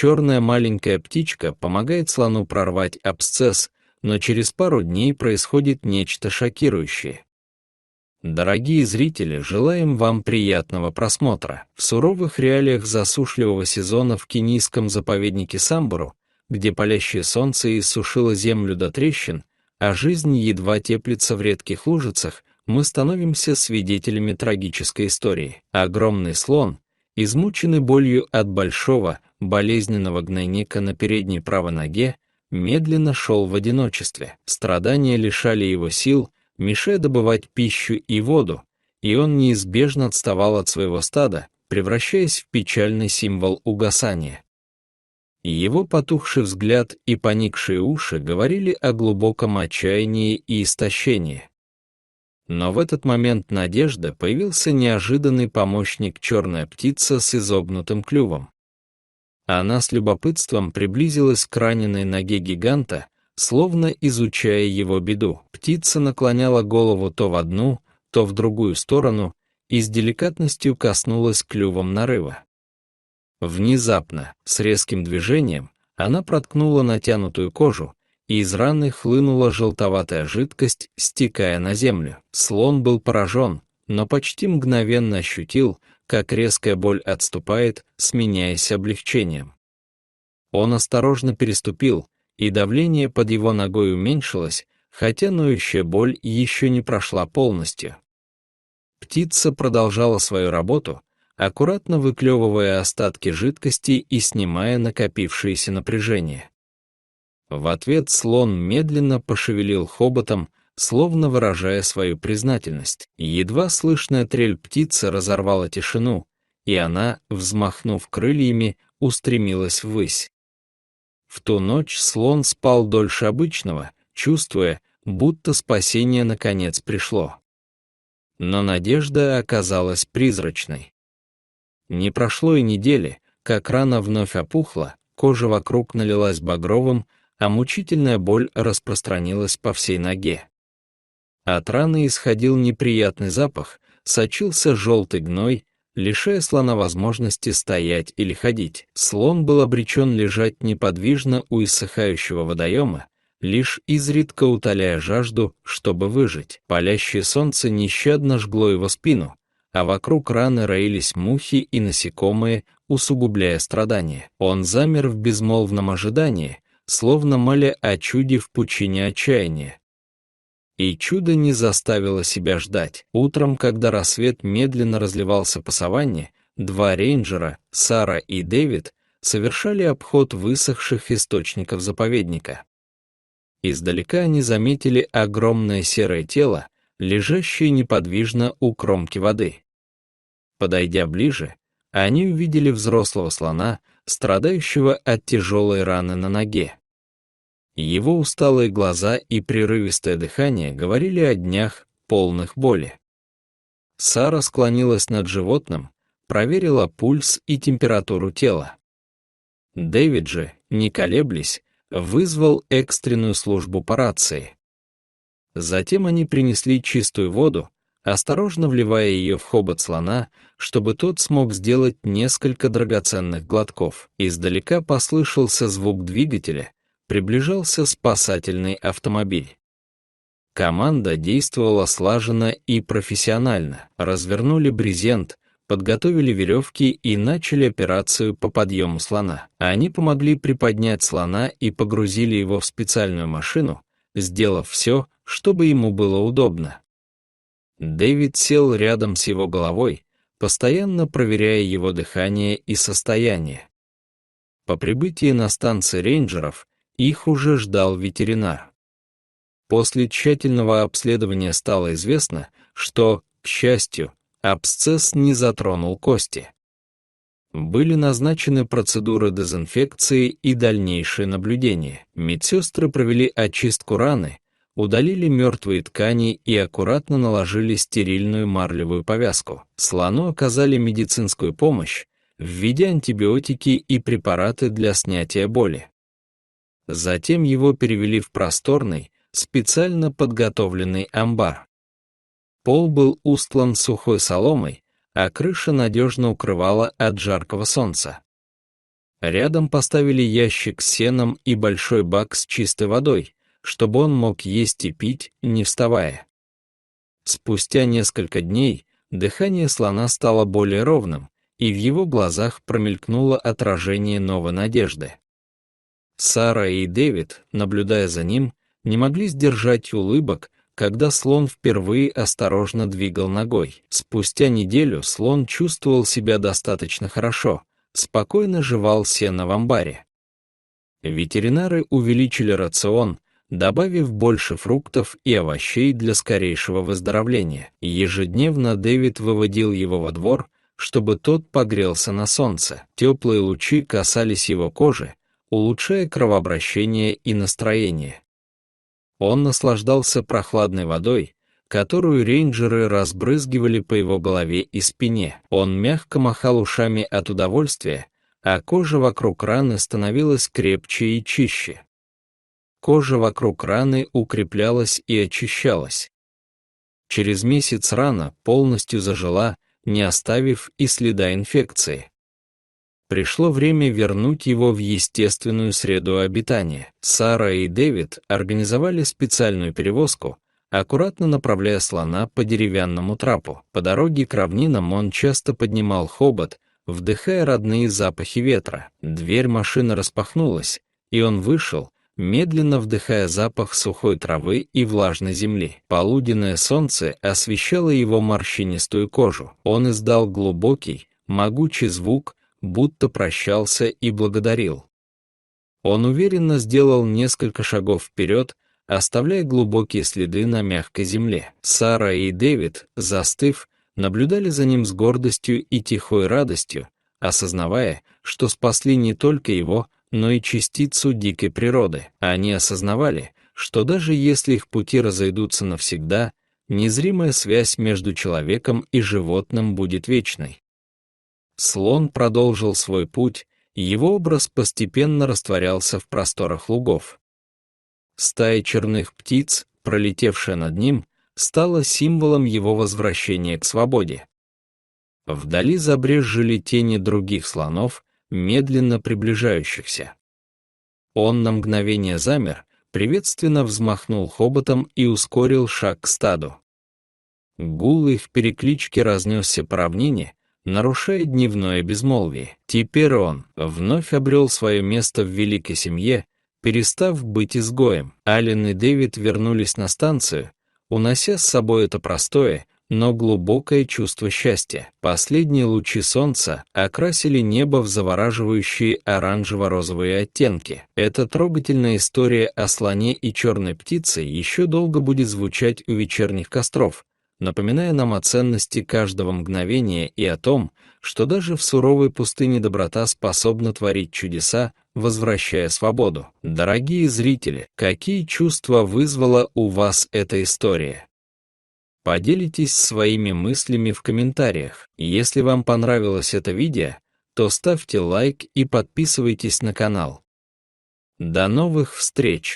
Черная маленькая птичка помогает слону прорвать абсцесс, но через пару дней происходит нечто шокирующее. Дорогие зрители, желаем вам приятного просмотра. В суровых реалиях засушливого сезона в кенийском заповеднике Самбуру, где палящее солнце иссушило землю до трещин, а жизнь едва теплится в редких лужицах, мы становимся свидетелями трагической истории. Огромный слон, измученный болью от большого, болезненного гнойника на передней правой ноге, медленно шел в одиночестве. Страдания лишали его сил, мешая добывать пищу и воду, и он неизбежно отставал от своего стада, превращаясь в печальный символ угасания. Его потухший взгляд и поникшие уши говорили о глубоком отчаянии и истощении. Но в этот момент надежды появился неожиданный помощник, черная птица с изогнутым клювом. Она с любопытством приблизилась к раненой ноге гиганта, словно изучая его беду. Птица наклоняла голову то в одну, то в другую сторону и с деликатностью коснулась клювом нарыва. Внезапно, с резким движением, она проткнула натянутую кожу, и из раны хлынула желтоватая жидкость, стекая на землю. Слон был поражен, но почти мгновенно ощутил, как резкая боль отступает, сменяясь облегчением. Он осторожно переступил, и давление под его ногой уменьшилось, хотя ноющая боль еще не прошла полностью. Птица продолжала свою работу, аккуратно выклевывая остатки жидкости и снимая накопившееся напряжение. В ответ слон медленно пошевелил хоботом, словно выражая свою признательность. Едва слышная трель птицы разорвала тишину, и она, взмахнув крыльями, устремилась ввысь. В ту ночь слон спал дольше обычного, чувствуя, будто спасение наконец пришло. Но надежда оказалась призрачной. Не прошло и недели, как рана вновь опухла, кожа вокруг налилась багровым, а мучительная боль распространилась по всей ноге. От раны исходил неприятный запах, сочился желтый гной, лишая слона возможности стоять или ходить. Слон был обречен лежать неподвижно у иссыхающего водоема, лишь изредка утоляя жажду, чтобы выжить. Палящее солнце нещадно жгло его спину, а вокруг раны роились мухи и насекомые, усугубляя страдания. Он замер в безмолвном ожидании, словно моля о чуде в пучине отчаяния. И чудо не заставило себя ждать. Утром, когда рассвет медленно разливался по саванне, два рейнджера, Сара и Дэвид, совершали обход высохших источников заповедника. Издалека они заметили огромное серое тело, лежащее неподвижно у кромки воды. Подойдя ближе, они увидели взрослого слона, страдающего от тяжелой раны на ноге. Его усталые глаза и прерывистое дыхание говорили о днях, полных боли. Сара склонилась над животным, проверила пульс и температуру тела. Дэвид же, не колеблясь, вызвал экстренную службу по рации. Затем они принесли чистую воду, осторожно вливая ее в хобот слона, чтобы тот смог сделать несколько драгоценных глотков. Издалека послышался звук двигателя, приближался спасательный автомобиль. Команда действовала слаженно и профессионально. Развернули брезент, подготовили веревки и начали операцию по подъему слона. Они помогли приподнять слона и погрузили его в специальную машину, сделав все, чтобы ему было удобно. Дэвид сел рядом с его головой, постоянно проверяя его дыхание и состояние. По прибытии на станции рейнджеров их уже ждал ветеринар. После тщательного обследования стало известно, что, к счастью, абсцесс не затронул кости. Были назначены процедуры дезинфекции и дальнейшее наблюдение. Медсестры провели очистку раны, удалили мертвые ткани и аккуратно наложили стерильную марлевую повязку. Слону оказали медицинскую помощь, введя антибиотики и препараты для снятия боли. Затем его перевели в просторный, специально подготовленный амбар. Пол был устлан сухой соломой, а крыша надежно укрывала от жаркого солнца. Рядом поставили ящик с сеном и большой бак с чистой водой, чтобы он мог есть и пить, не вставая. Спустя несколько дней дыхание слона стало более ровным, и в его глазах промелькнуло отражение новой надежды. Сара и Дэвид, наблюдая за ним, не могли сдержать улыбок, когда слон впервые осторожно двигал ногой. Спустя неделю слон чувствовал себя достаточно хорошо, спокойно жевал сено в амбаре. Ветеринары увеличили рацион, добавив больше фруктов и овощей для скорейшего выздоровления. Ежедневно Дэвид выводил его во двор, чтобы тот погрелся на солнце. Теплые лучи касались его кожи, улучшая кровообращение и настроение. Он наслаждался прохладной водой, которую рейнджеры разбрызгивали по его голове и спине. Он мягко махал ушами от удовольствия, а кожа вокруг раны становилась крепче и чище. Кожа вокруг раны укреплялась и очищалась. Через месяц рана полностью зажила, не оставив и следа инфекции. Пришло время вернуть его в естественную среду обитания. Сара и Дэвид организовали специальную перевозку, аккуратно направляя слона по деревянному трапу. По дороге к равнинам он часто поднимал хобот, вдыхая родные запахи ветра. Дверь машины распахнулась, и он вышел, медленно вдыхая запах сухой травы и влажной земли. Полуденное солнце освещало его морщинистую кожу. Он издал глубокий, могучий звук, будто прощался и благодарил. Он уверенно сделал несколько шагов вперед, оставляя глубокие следы на мягкой земле. Сара и Дэвид, застыв, наблюдали за ним с гордостью и тихой радостью, осознавая, что спасли не только его, но и частицу дикой природы. Они осознавали, что даже если их пути разойдутся навсегда, незримая связь между человеком и животным будет вечной. Слон продолжил свой путь, и его образ постепенно растворялся в просторах лугов. Стая черных птиц, пролетевшая над ним, стала символом его возвращения к свободе. Вдали забрезжили тени других слонов, медленно приближающихся. Он на мгновение замер, приветственно взмахнул хоботом и ускорил шаг к стаду. Гул их переклички разнесся по равнине, нарушая дневное безмолвие. Теперь он вновь обрел свое место в великой семье, перестав быть изгоем. Ален и Дэвид вернулись на станцию, унося с собой это простое, но глубокое чувство счастья. Последние лучи солнца окрасили небо в завораживающие оранжево-розовые оттенки. Эта трогательная история о слоне и черной птице еще долго будет звучать у вечерних костров, напоминая нам о ценности каждого мгновения и о том, что даже в суровой пустыне доброта способна творить чудеса, возвращая свободу. Дорогие зрители, какие чувства вызвала у вас эта история? Поделитесь своими мыслями в комментариях. Если вам понравилось это видео, то ставьте лайк и подписывайтесь на канал. До новых встреч!